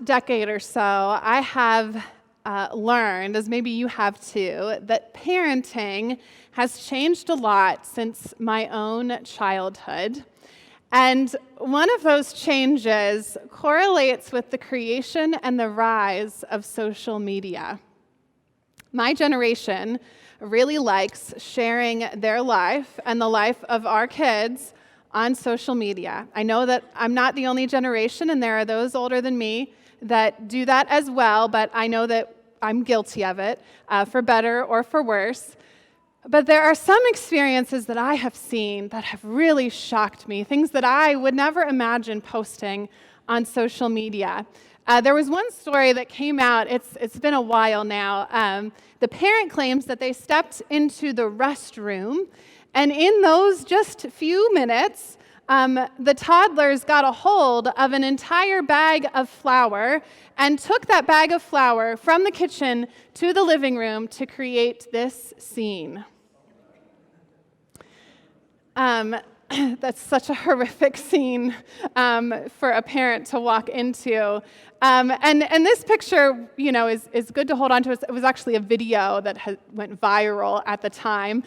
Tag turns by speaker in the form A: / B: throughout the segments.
A: decade or so, I have learned, as maybe you have too, that parenting has changed a lot since my own childhood. And one of those changes correlates with the creation and the rise of social media. My generation really likes sharing their life and the life of our kids on social media. I know that I'm not the only generation, and there are those older than me that do that as well, but I know that I'm guilty of it, for better or for worse. But there are some experiences that I have seen that have really shocked me, things that I would never imagine posting on social media. There was one story that came out, it's been a while now. The parent claims that they stepped into the restroom, and in those just few minutes, the toddlers got a hold of an entire bag of flour and took that bag of flour from the kitchen to the living room to create this scene. That's such a horrific scene for a parent to walk into. And this picture, is good to hold on to. It was actually a video that went viral at the time.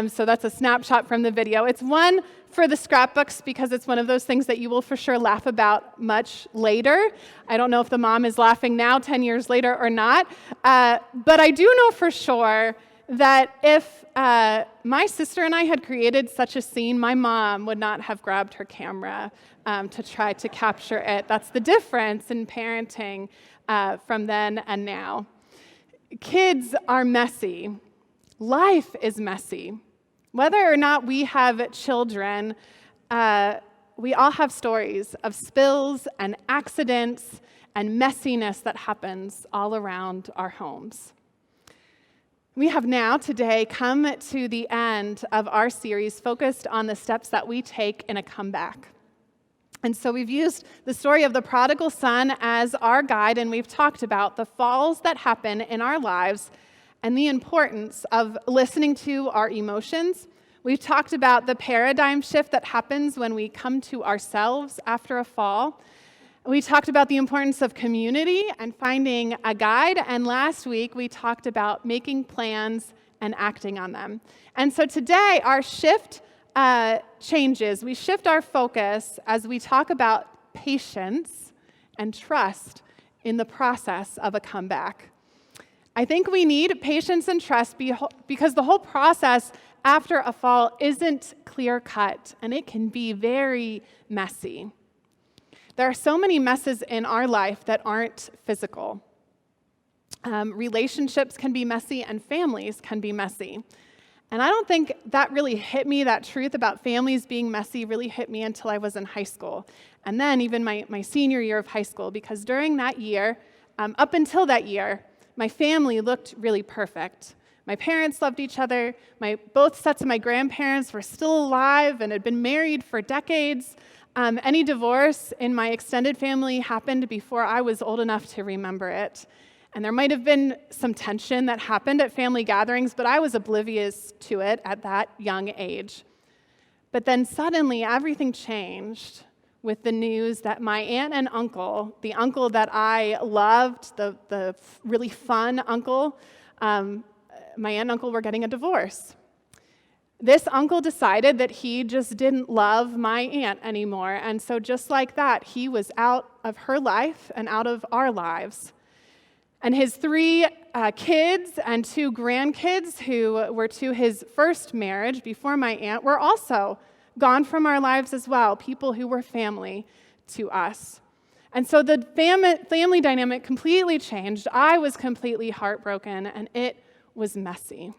A: So that's a snapshot from the video. It's one for the scrapbooks because it's one of those things that you will for sure laugh about much later. I don't know if the mom is laughing now, 10 years later, or not. But I do know for sure that if my sister and I had created such a scene, my mom would not have grabbed her camera to try to capture it. That's the difference in parenting from then and now. Kids are messy. Life is messy. Whether or not we have children, we all have stories of spills and accidents and messiness that happens all around our homes. We have now today come to the end of our series focused on the steps that we take in a comeback. And so we've used the story of the prodigal son as our guide, and we've talked about the falls that happen in our lives and the importance of listening to our emotions. We've talked about the paradigm shift that happens when we come to ourselves after a fall. We talked about the importance of community and finding a guide, and last week we talked about making plans and acting on them. And so today our shift changes. We shift our focus as we talk about patience and trust in the process of a comeback. I think we need patience and trust because the whole process after a fall isn't clear-cut, and it can be very messy. There are so many messes in our life that aren't physical. Relationships can be messy and families can be messy. And I don't think that really hit me, that truth about families being messy really hit me until I was in high school. And then even my senior year of high school, because during that year, up until that year, my family looked really perfect. My parents loved each other. Both sets of my grandparents were still alive and had been married for decades. Any divorce in my extended family happened before I was old enough to remember it. And there might have been some tension that happened at family gatherings, but I was oblivious to it at that young age. But then suddenly everything changed with the news that my aunt and uncle, the uncle that I loved, the really fun uncle, my aunt and uncle were getting a divorce. This uncle decided that he just didn't love my aunt anymore, and so just like that, he was out of her life and out of our lives. And his 3 kids and 2 grandkids who were to his first marriage before my aunt were also gone from our lives as well, people who were family to us. And so the family dynamic completely changed. I was completely heartbroken, and it was messy.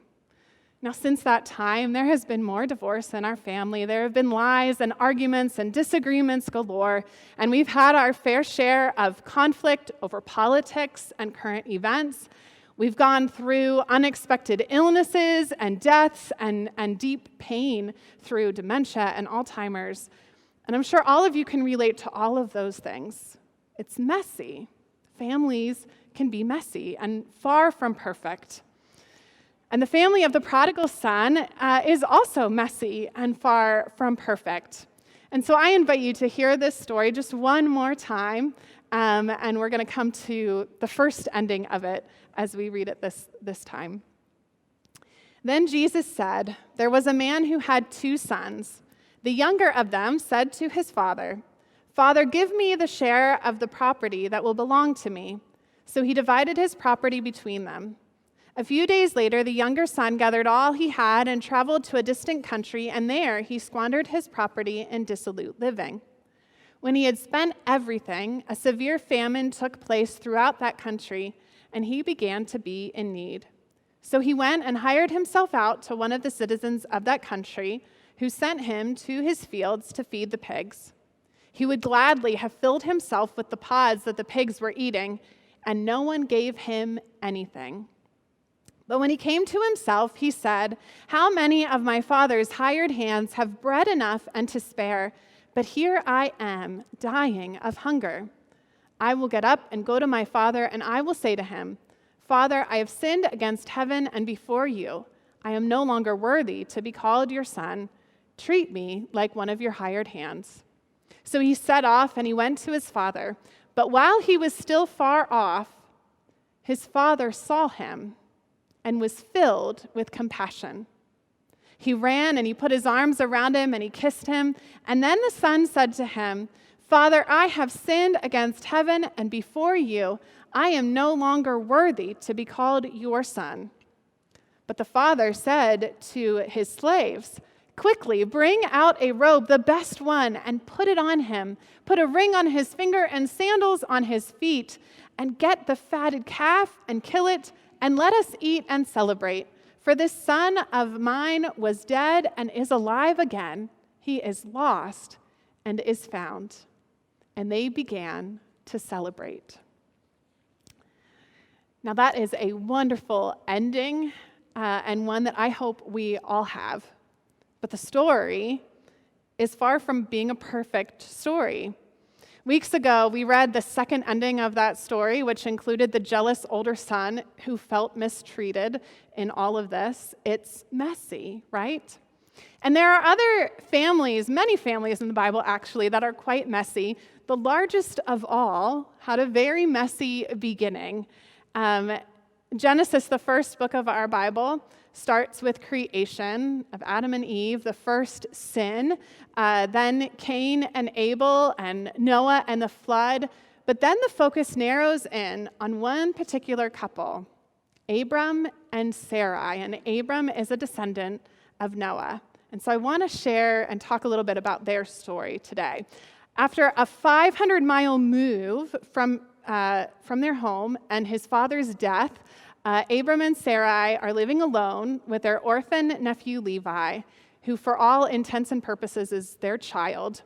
A: Now, since that time, there has been more divorce in our family. There have been lies and arguments and disagreements galore, and we've had our fair share of conflict over politics and current events. We've gone through unexpected illnesses and deaths and deep pain through dementia and Alzheimer's. And I'm sure all of you can relate to all of those things. It's messy. Families can be messy and far from perfect. And the family of the prodigal son is also messy and far from perfect. And so I invite you to hear this story just one more time, and we're going to come to the first ending of it as we read it this time. Then Jesus said, "There was a man who had 2 sons. The younger of them said to his father, 'Father, give me the share of the property that will belong to me.' So he divided his property between them. A few days later, the younger son gathered all he had and traveled to a distant country, and there he squandered his property in dissolute living. When he had spent everything, a severe famine took place throughout that country, and he began to be in need. So he went and hired himself out to one of the citizens of that country, who sent him to his fields to feed the pigs. He would gladly have filled himself with the pods that the pigs were eating, and no one gave him anything. But when he came to himself, he said, 'How many of my father's hired hands have bread enough and to spare, but here I am, dying of hunger. I will get up and go to my father, and I will say to him, Father, I have sinned against heaven and before you. I am no longer worthy to be called your son. Treat me like one of your hired hands.' So he set off and he went to his father. But while he was still far off, his father saw him and was filled with compassion. He ran and he put his arms around him and he kissed him. And then the son said to him, 'Father, I have sinned against heaven and before you. I am no longer worthy to be called your son.' But the father said to his slaves, 'Quickly, bring out a robe, the best one, and put it on him. Put a ring on his finger and sandals on his feet, and get the fatted calf and kill it, and let us eat and celebrate. For this son of mine was dead and is alive again. He is lost and is found.' And they began to celebrate." Now that is a wonderful ending, and one that I hope we all have. But the story is far from being a perfect story. Weeks ago, we read the second ending of that story, which included the jealous older son who felt mistreated in all of this. It's messy, right? And there are other families, many families in the Bible actually, that are quite messy. The largest of all had a very messy beginning. Genesis, the first book of our Bible, starts with creation of Adam and Eve, the first sin, then Cain and Abel, and Noah and the flood. But then the focus narrows in on one particular couple, Abram and Sarai. And Abram is a descendant of Noah. And so I want to share and talk a little bit about their story today. After a 500-mile move from their home and his father's death, Abram and Sarai are living alone with their orphan nephew Levi, who for all intents and purposes is their child.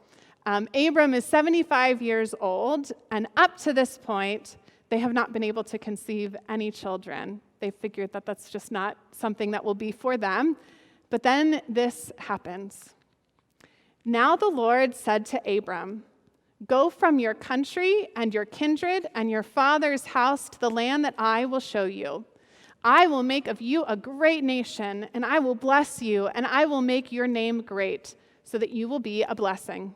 A: Abram is 75 years old, and up to this point, they have not been able to conceive any children. They figured that that's just not something that will be for them. But then this happens. Now the Lord said to Abram, "Go from your country and your kindred and your father's house to the land that I will show you. I will make of you a great nation, and I will bless you, and I will make your name great, so that you will be a blessing.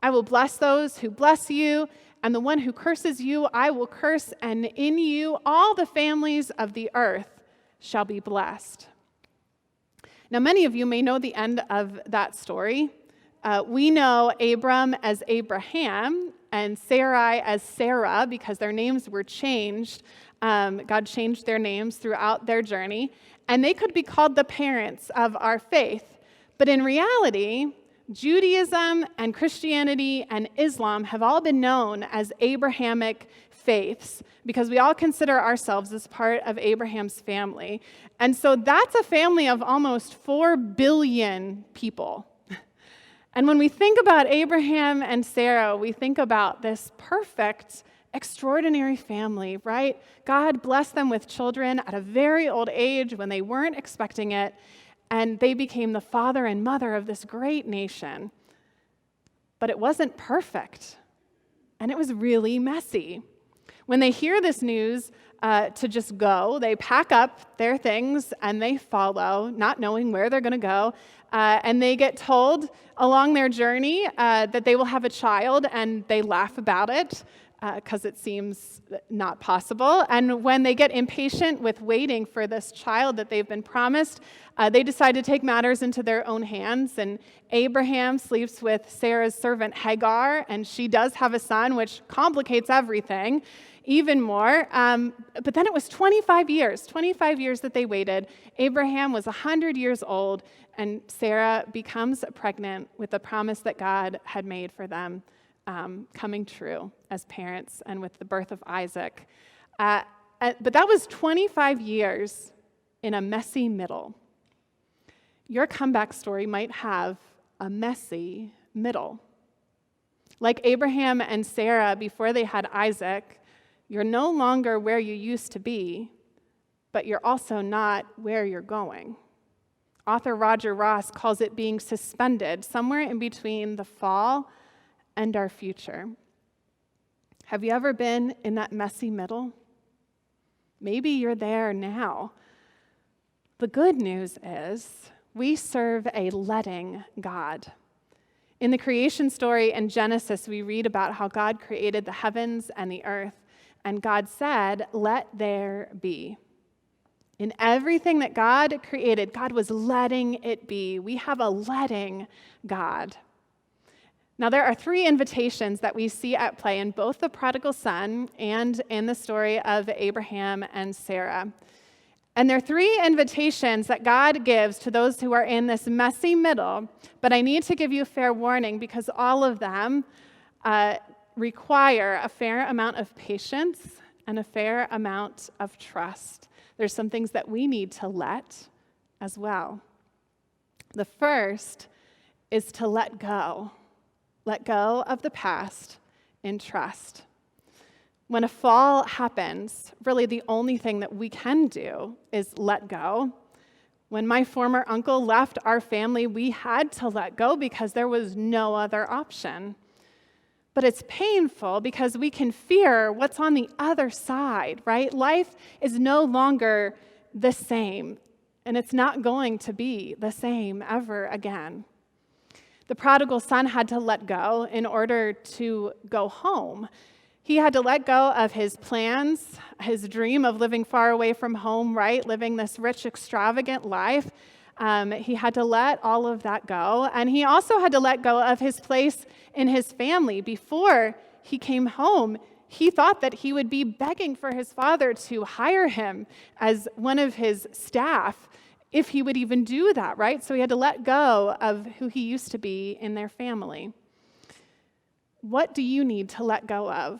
A: I will bless those who bless you, and the one who curses you I will curse, and in you all the families of the earth shall be blessed." Now, many of you may know the end of that story. We know Abram as Abraham and Sarai as Sarah because their names were changed. God changed their names throughout their journey, and they could be called the parents of our faith. But in reality, Judaism and Christianity and Islam have all been known as Abrahamic faiths because we all consider ourselves as part of Abraham's family. And so that's a family of almost 4 billion people. And when we think about Abraham and Sarah, we think about this perfect, extraordinary family, right? God blessed them with children at a very old age when they weren't expecting it, and they became the father and mother of this great nation. But it wasn't perfect, and it was really messy. When they hear this news to just go. They pack up their things and they follow, not knowing where they're going to go. And they get told along their journey that they will have a child, and they laugh about it because it seems not possible. And when they get impatient with waiting for this child that they've been promised, they decide to take matters into their own hands. And Abraham sleeps with Sarah's servant Hagar, and she does have a son, which complicates everything even more. But then it was 25 years that they waited. Abraham was 100 years old, and Sarah becomes pregnant with the promise that God had made for them coming true as parents, and with the birth of Isaac. But that was 25 years in a messy middle. Your comeback story might have a messy middle. Like Abraham and Sarah before they had Isaac, you're no longer where you used to be, but you're also not where you're going. Author Roger Ross calls it being suspended somewhere in between the fall and our future. Have you ever been in that messy middle? Maybe you're there now. The good news is we serve a letting God. In the creation story in Genesis, we read about how God created the heavens and the earth, and God said, "Let there be." In everything that God created, God was letting it be. We have a letting God. Now, there are 3 invitations that we see at play in both the prodigal son and in the story of Abraham and Sarah. And there are 3 invitations that God gives to those who are in this messy middle, but I need to give you fair warning because all of them require a fair amount of patience and a fair amount of trust. There's some things that we need to let as well. The first is to let go. Let go of the past in trust. When a fall happens, really the only thing that we can do is let go. When my former uncle left our family, we had to let go because there was no other option. But it's painful because we can fear what's on the other side, right? Life is no longer the same, and it's not going to be the same ever again. The prodigal son had to let go in order to go home. He had to let go of his plans, his dream of living far away from home, right? Living this rich, extravagant life. He had to let all of that go. And he also had to let go of his place in his family. Before he came home, he thought that he would be begging for his father to hire him as one of his staff, if he would even do that, right? So he had to let go of who he used to be in their family. What do you need to let go of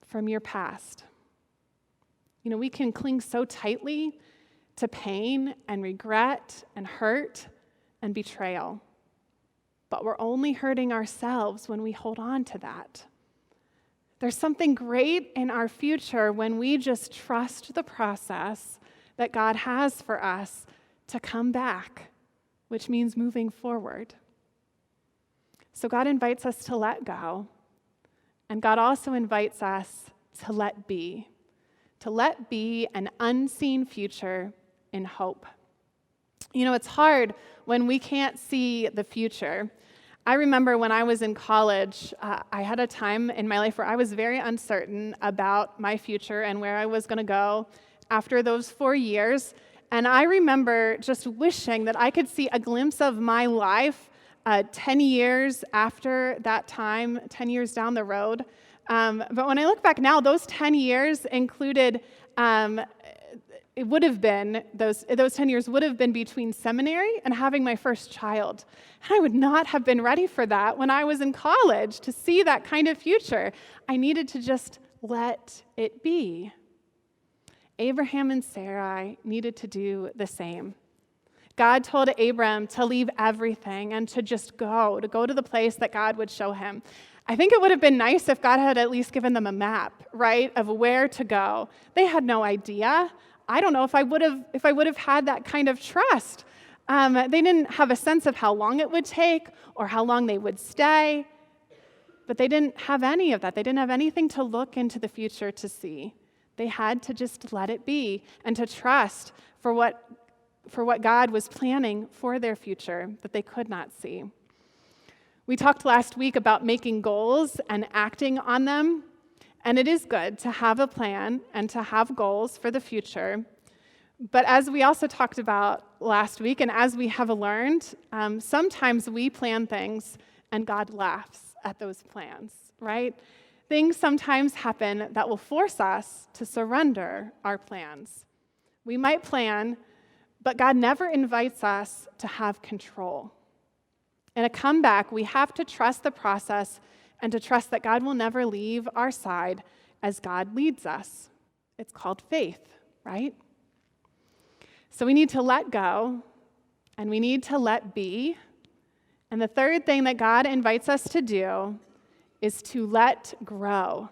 A: from your past? You know, we can cling so tightly to pain and regret and hurt and betrayal. But we're only hurting ourselves when we hold on to that. There's something great in our future when we just trust the process that God has for us to come back, which means moving forward. So God invites us to let go, and God also invites us to let be an unseen future in hope. You know, it's hard when we can't see the future. I remember when I was in college, I had a time in my life where I was very uncertain about my future and where I was going to go after those 4 years. And I remember just wishing that I could see a glimpse of my life 10 years after that time, 10 years down the road. But when I look back now, those 10 years included, it would have been, those 10 years would have been between seminary and having my first child. And I would not have been ready for that when I was in college to see that kind of future. I needed to just let it be. Abraham and Sarai needed to do the same. God told Abram to leave everything and to just go to the place that God would show him. I think it would have been nice if God had at least given them a map, right, of where to go. They had no idea. I don't know if I would have had that kind of trust. They didn't have a sense of how long it would take or how long they would stay, but they didn't have any of that. They didn't have anything to look into the future to see. They had to just let it be and to trust for what God was planning for their future that they could not see. We talked last week about making goals and acting on them, and it is good to have a plan and to have goals for the future. But as we also talked about last week, and as we have learned, sometimes we plan things and God laughs at those plans, right? Things sometimes happen that will force us to surrender our plans. We might plan, but God never invites us to have control. In a comeback, we have to trust the process and to trust that God will never leave our side as God leads us. It's called faith, right? So we need to let go, and we need to let be. And the third thing that God invites us to do is to let grow.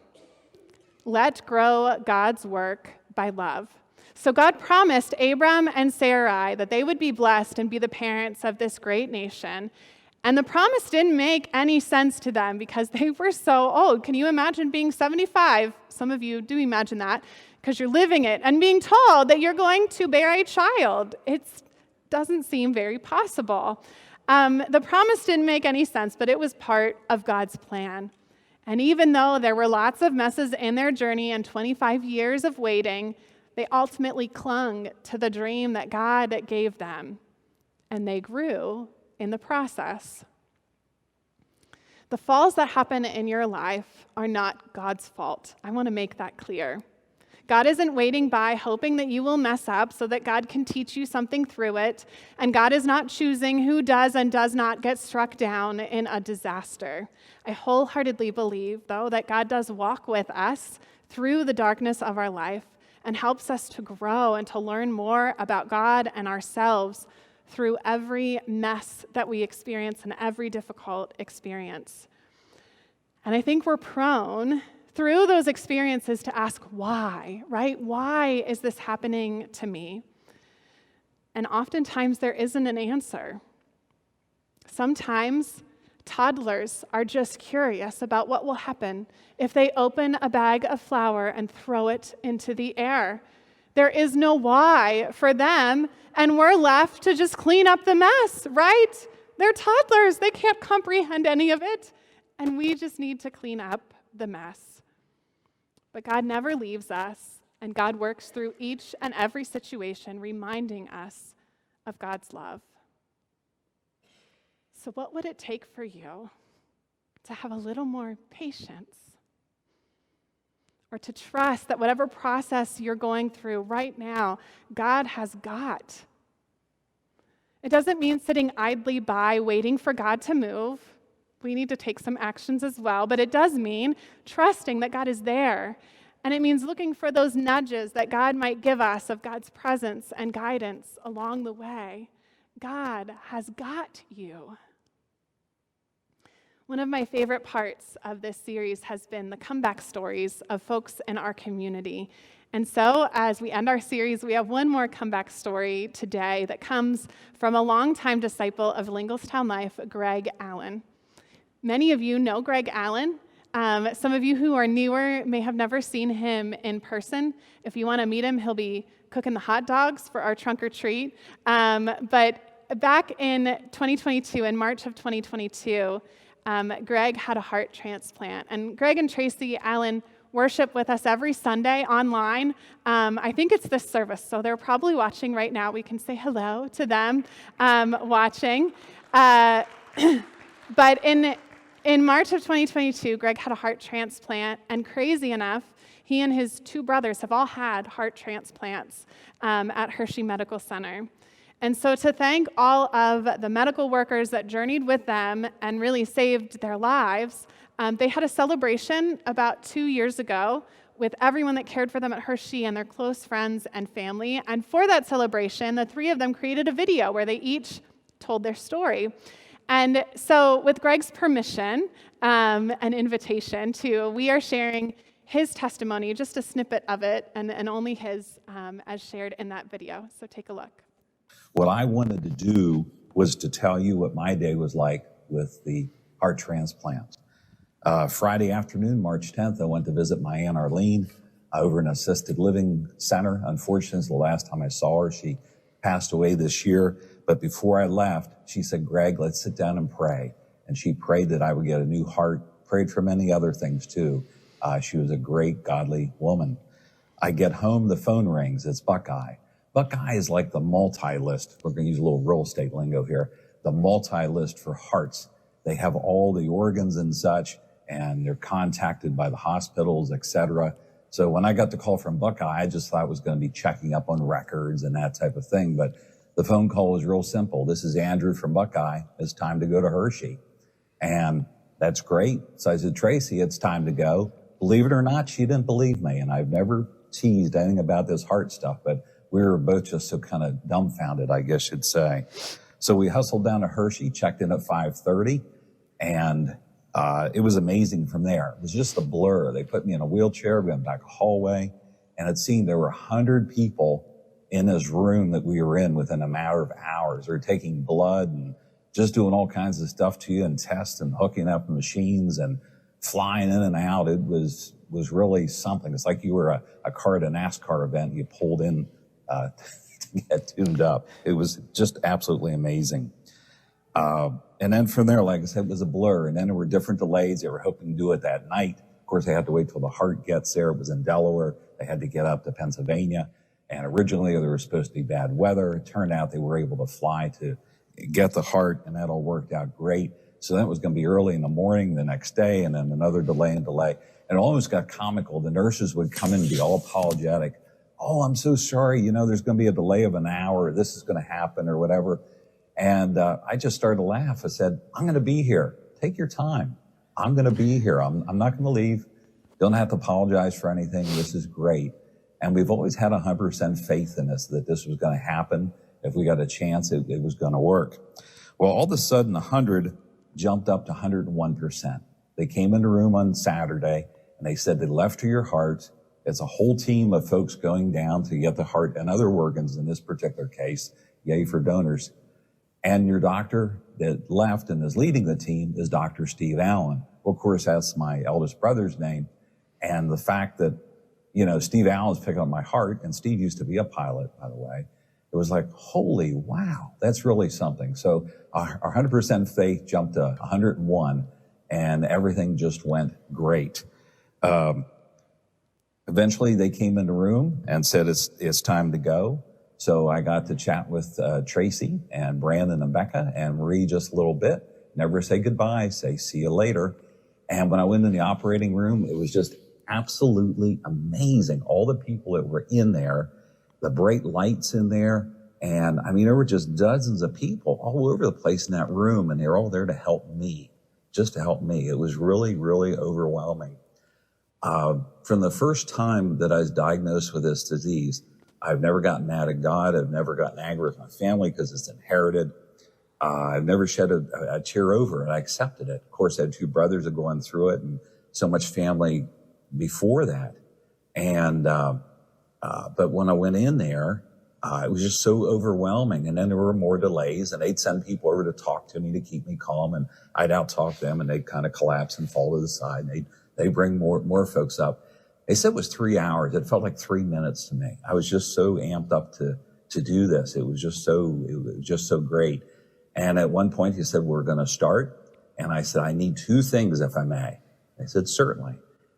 A: Let grow God's work by love. So God promised Abram and Sarai that they would be blessed and be the parents of this great nation. And the promise didn't make any sense to them because they were so old. Can you imagine being 75? Some of you do imagine that because you're living it and being told that you're going to bear a child. It doesn't seem very possible. The promise didn't make any sense, but it was part of God's plan. And even though there were lots of messes in their journey and 25 years of waiting, they ultimately clung to the dream that God gave them, and they grew in the process. The falls that happen in your life are not God's fault. I want to make that clear. God isn't waiting by hoping that you will mess up so that God can teach you something through it, and God is not choosing who does and does not get struck down in a disaster. I wholeheartedly believe, though, that God does walk with us through the darkness of our life and helps us to grow and to learn more about God and ourselves through every mess that we experience and every difficult experience. And I think we're prone through those experiences to ask why, right? Why is this happening to me? And oftentimes there isn't an answer. Sometimes toddlers are just curious about what will happen if they open a bag of flour and throw it into the air. There is no why for them, and we're left to just clean up the mess, right? They're toddlers. They can't comprehend any of it, and we just need to clean up the mess. But God never leaves us, and God works through each and every situation, reminding us of God's love. So what would it take for you to have a little more patience? Or to trust that whatever process you're going through right now, God has got. It doesn't mean sitting idly by waiting for God to move. We need to take some actions as well, but it does mean trusting that God is there. And it means looking for those nudges that God might give us of God's presence and guidance along the way. God has got you. One of my favorite parts of this series has been the comeback stories of folks in our community. And so, as we end our series, we have one more comeback story today that comes from a longtime disciple of Linglestown life, Greg Allen. Many of you know Greg Allen. Some of you who are newer may have never seen him in person. If you want to meet him, he'll be cooking the hot dogs for our trunk or treat. But back in 2022, in March of 2022, Greg had a heart transplant. And Greg and Tracy Allen worship with us every Sunday online. I think it's this service, so they're probably watching right now. We can say hello to them watching. But in March of 2022, Greg had a heart transplant, and crazy enough, he and his two brothers have all had heart transplants at Hershey Medical Center. And so to thank all of the medical workers that journeyed with them and really saved their lives, they had a celebration about 2 years ago with everyone that cared for them at Hershey and their close friends and family. And for that celebration, the three of them created a video where they each told their story. And so with Greg's permission and invitation we are sharing his testimony, just a snippet of it, and only his as shared in that video. So take a look.
B: What I wanted to do was to tell you what my day was like with the heart transplant. Friday afternoon, March 10th, I went to visit my Aunt Arlene. over an assisted living center. Unfortunately, it's the last time I saw her. She passed away this year. But before I left, she said, Greg, let's sit down and pray. And she prayed that I would get a new heart, prayed for many other things too. She was a great, godly woman. I get home, the phone rings. It's Buckeye. Buckeye is like the multi-list. We're going to use a little real estate lingo here. The multi-list for hearts. They have all the organs and such, and they're contacted by the hospitals, etc. So when I got the call from Buckeye, I just thought it was going to be checking up on records and that type of thing. But the phone call was real simple. This is Andrew from Buckeye. It's time to go to Hershey. And that's great. So I said, Tracy, it's time to go. Believe it or not, she didn't believe me. And I've never teased anything about this heart stuff, but we were both just so kind of dumbfounded, I guess you'd say. So we hustled down to Hershey, checked in at 5:30, and it was amazing from there. It was just a blur. They put me in a wheelchair, we went back a hallway, and it seemed there were 100 people in this room that we were in within a matter of hours. They're taking blood and just doing all kinds of stuff to you and tests and hooking up machines and flying in and out. It was really something. It's like you were a car at a NASCAR event. You pulled in to get tuned up. It was just absolutely amazing. And then from there, like I said, it was a blur. And then there were different delays. They were hoping to do it that night. Of course, they had to wait till the heart gets there. It was in Delaware. They had to get up to Pennsylvania. And originally there was supposed to be bad weather. It turned out they were able to fly to get the heart, and that all worked out great. So that was going to be early in the morning the next day, and then another delay. And it almost got comical. The nurses would come in and be all apologetic. Oh, I'm so sorry. You know, there's going to be a delay of an hour. This is going to happen or whatever. And I just started to laugh. I said, I'm going to be here. Take your time. I'm going to be here. I'm not going to leave. Don't have to apologize for anything. This is great. And we've always had 100% faith in this, that this was going to happen. If we got a chance, it was going to work. Well, all of a sudden, 100 jumped up to 101%. They came in the room on Saturday, and they said they left to your heart. It's a whole team of folks going down to get the heart and other organs in this particular case. Yay for donors. And your doctor that left and is leading the team is Dr. Steve Allen. Well, of course, that's my eldest brother's name. And the fact that, you know, Steve Allen's picking up my heart, and Steve used to be a pilot, by the way. It was like, holy wow, that's really something. So our 100% faith jumped to 101, and everything just went great. Eventually, they came in the room and said, it's time to go. So I got to chat with Tracy and Brandon and Becca and Marie just a little bit. Never say goodbye, say see you later. And when I went in the operating room, it was just absolutely amazing. All the people that were in there, the bright lights in there. And I mean, there were just dozens of people all over the place in that room, and they were all there to help me, just to help me. It was really, really overwhelming. From the first time that I was diagnosed with this disease, I've never gotten mad at God. I've never gotten angry with my family because it's inherited. I've never shed a tear over it. I accepted it. Of course, I had two brothers that going through it and so much family before that. And, but when I went in there, it was just so overwhelming. And then there were more delays, and they'd send people over to talk to me to keep me calm. And I'd out-talk them, and they'd kind of collapse and fall to the side. And they'd bring more folks up. They said it was 3 hours. It felt like 3 minutes to me. I was just so amped up to do this. It was just so great. And at one point he said, we're going to start. And I said, I need two things, if I may. They said, certainly.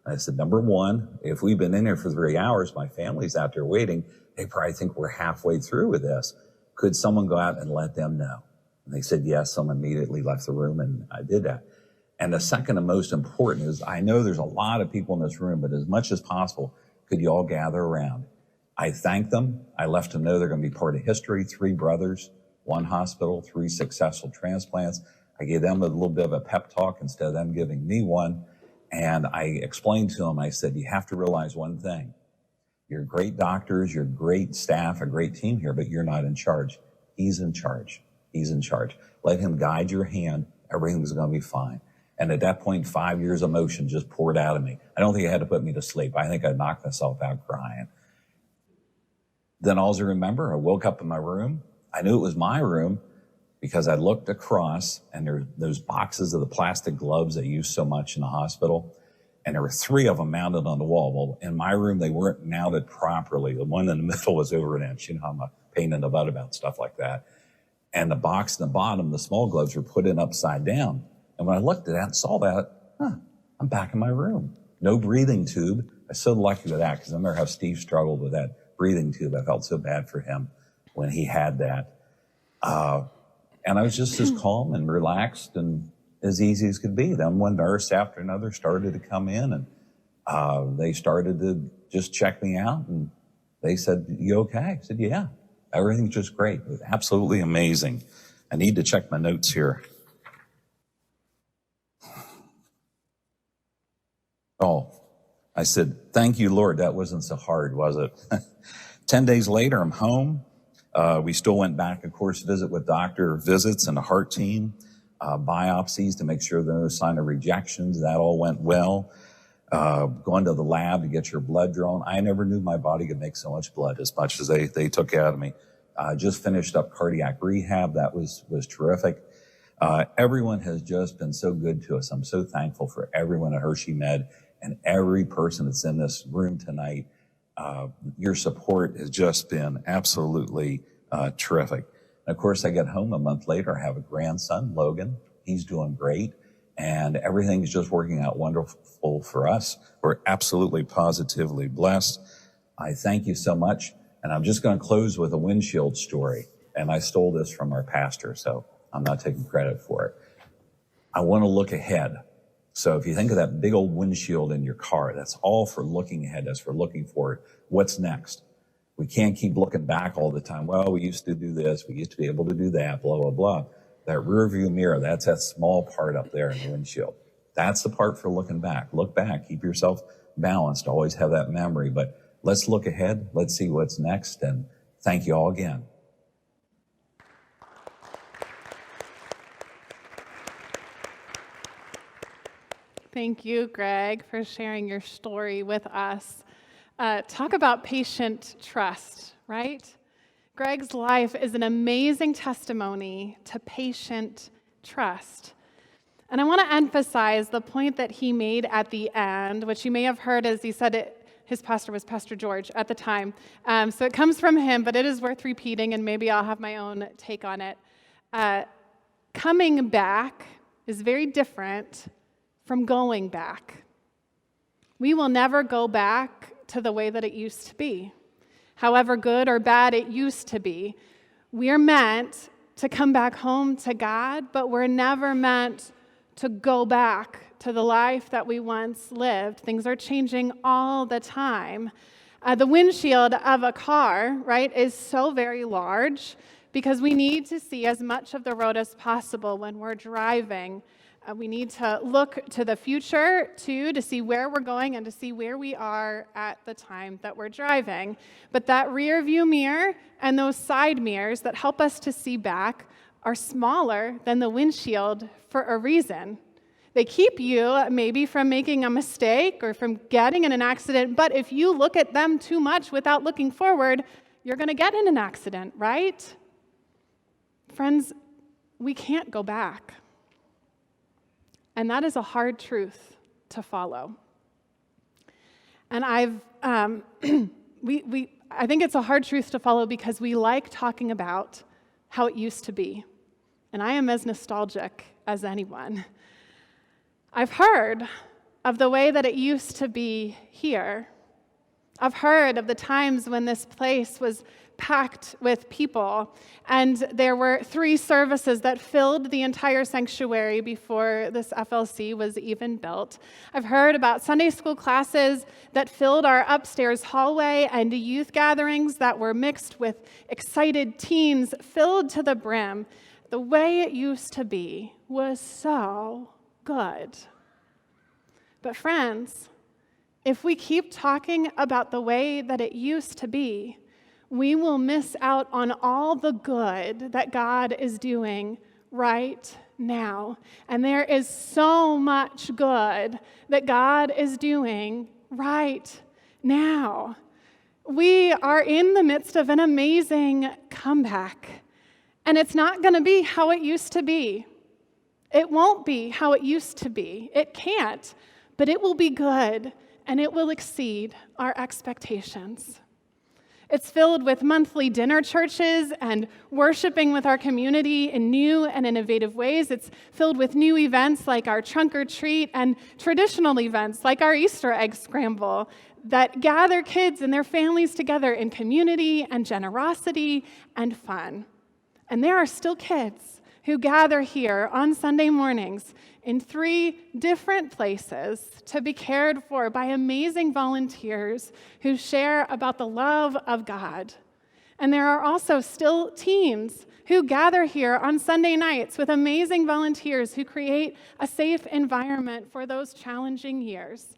B: And I said, number one, if we've been in here for 3 hours, my family's out there waiting. They probably think we're halfway through with this. Could someone go out and let them know? And they said, yes. Someone immediately left the room, and I did that. And the second and most important is, I know there's a lot of people in this room, but as much as possible, could you all gather around? I thanked them. I left them know they're going to be part of history. 3 brothers, 1 hospital, 3 successful transplants. I gave them a little bit of a pep talk instead of them giving me one. And I explained to them, I said, you have to realize one thing. You're great doctors, you're great staff, a great team here, but you're not in charge. He's in charge. He's in charge. Let him guide your hand. Everything's going to be fine. And at that point, 5 years of emotion just poured out of me. I don't think it had to put me to sleep. I think I knocked myself out crying. Then all I remember, I woke up in my room. I knew it was my room because I looked across, and there were those boxes of the plastic gloves they use so much in the hospital. and there were 3 of them mounted on the wall. Well, in my room, they weren't mounted properly. The one in the middle was over an inch. You know, I'm a pain in the butt about stuff like that. And the box in the bottom, the small gloves, were put in upside down. And when I looked at that and saw that, I'm back in my room. No breathing tube. I was so lucky with that, because I remember how Steve struggled with that breathing tube. I felt so bad for him when he had that. And I was just as calm and relaxed and as easy as could be. Then one nurse after another started to come in, and they started to just check me out, and they said, "You okay?" I said, "Yeah, everything's just great." It was absolutely amazing. I need to check my notes here. Oh, I said, "Thank you, Lord. That wasn't so hard, was it?" 10 days later, I'm home. We still went back, of course, visit with doctor visits and the heart team, biopsies to make sure there's no sign of rejections. That all went well. Going to the lab to get your blood drawn. I never knew my body could make so much blood as much as they took out of me. Just finished up cardiac rehab. That was terrific. Everyone has just been so good to us. I'm so thankful for everyone at Hershey Med and every person that's in this room tonight. Your support has just been absolutely terrific. And of course, I get home a month later. I have a grandson, Logan. He's doing great, and everything's just working out wonderful for us. We're absolutely positively blessed. I thank you so much. And I'm just going to close with a windshield story. And I stole this from our pastor, so I'm not taking credit for it. I want to look ahead. So if you think of that big old windshield in your car, that's all for looking ahead. That's for looking forward. What's next? We can't keep looking back all the time. Well, we used to do this. We used to be able to do that, blah, blah, blah. That rear view mirror, that's that small part up there in the windshield. That's the part for looking back. Look back. Keep yourself balanced. Always have that memory. But let's look ahead. Let's see what's next. And thank you all again.
A: Thank you, Greg, for sharing your story with us. Talk about patient trust, right? Greg's life is an amazing testimony to patient trust. And I want to emphasize the point that he made at the end, which you may have heard as he said it. His pastor was Pastor George at the time. So it comes from him, but it is worth repeating, and maybe I'll have my own take on it. Coming back is very different from going back. We will never go back to the way that it used to be, however good or bad it used to be. We are meant to come back home to God, but we're never meant to go back to the life that we once lived. Things are changing all the time. The windshield of a car, right, is so very large because we need to see as much of the road as possible when we're driving. We need to look to the future, too, to see where we're going and to see where we are at the time that we're driving. But that rear view mirror and those side mirrors that help us to see back are smaller than the windshield for a reason. They keep you maybe from making a mistake or from getting in an accident, but if you look at them too much without looking forward, you're going to get in an accident, right? Friends, we can't go back. And that is a hard truth to follow. And I think it's a hard truth to follow because we like talking about how it used to be. And I am as nostalgic as anyone. I've heard of the way that it used to be here. I've heard of the times when this place was packed with people, and there were 3 services that filled the entire sanctuary before this FLC was even built. I've heard about Sunday school classes that filled our upstairs hallway and youth gatherings that were mixed with excited teens filled to the brim. The way it used to be was so good. But friends, if we keep talking about the way that it used to be, we will miss out on all the good that God is doing right now. And there is so much good that God is doing right now. We are in the midst of an amazing comeback. And it's not going to be how it used to be. It won't be how it used to be. It can't. but it will be good and it will exceed our expectations. It's filled with monthly dinner churches and worshiping with our community in new and innovative ways. It's filled with new events like our trunk or treat and traditional events like our Easter egg scramble that gather kids and their families together in community and generosity and fun. And there are still kids who gather here on Sunday mornings in 3 different places to be cared for by amazing volunteers who share about the love of God. And there are also still teens who gather here on Sunday nights with amazing volunteers who create a safe environment for those challenging years.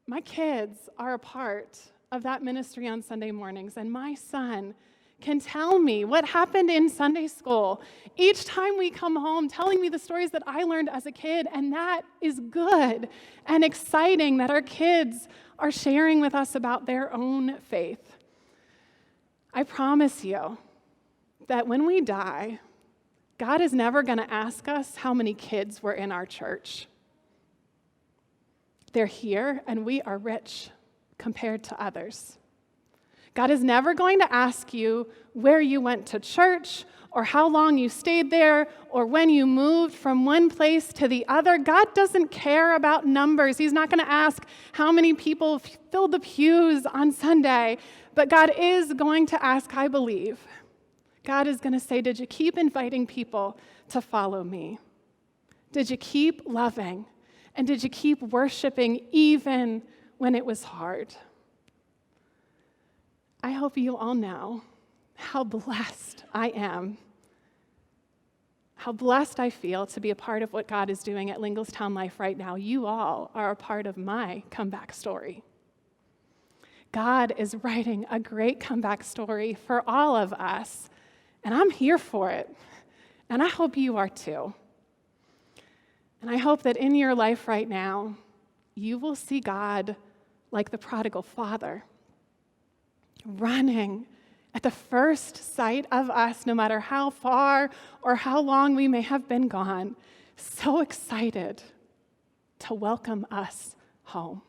A: My kids are a part of that ministry on Sunday mornings, and my son can tell me what happened in Sunday school each time we come home, telling me the stories that I learned as a kid, and that is good and exciting that our kids are sharing with us about their own faith. I promise you that when we die, God is never going to ask us how many kids were in our church. They're here, and we are rich compared to others. God is never going to ask you where you went to church or how long you stayed there or when you moved from one place to the other. God doesn't care about numbers. He's not going to ask how many people filled the pews on Sunday. But God is going to ask, I believe. God is going to say, did you keep inviting people to follow me? Did you keep loving? And did you keep worshiping even when it was hard? I hope you all know how blessed I am, how blessed I feel to be a part of what God is doing at Linglestown Life right now. You all are a part of my comeback story. God is writing a great comeback story for all of us, and I'm here for it, and I hope you are too. And I hope that in your life right now, you will see God like the prodigal father, running at the first sight of us, no matter how far or how long we may have been gone, so excited to welcome us home.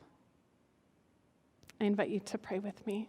A: I invite you to pray with me.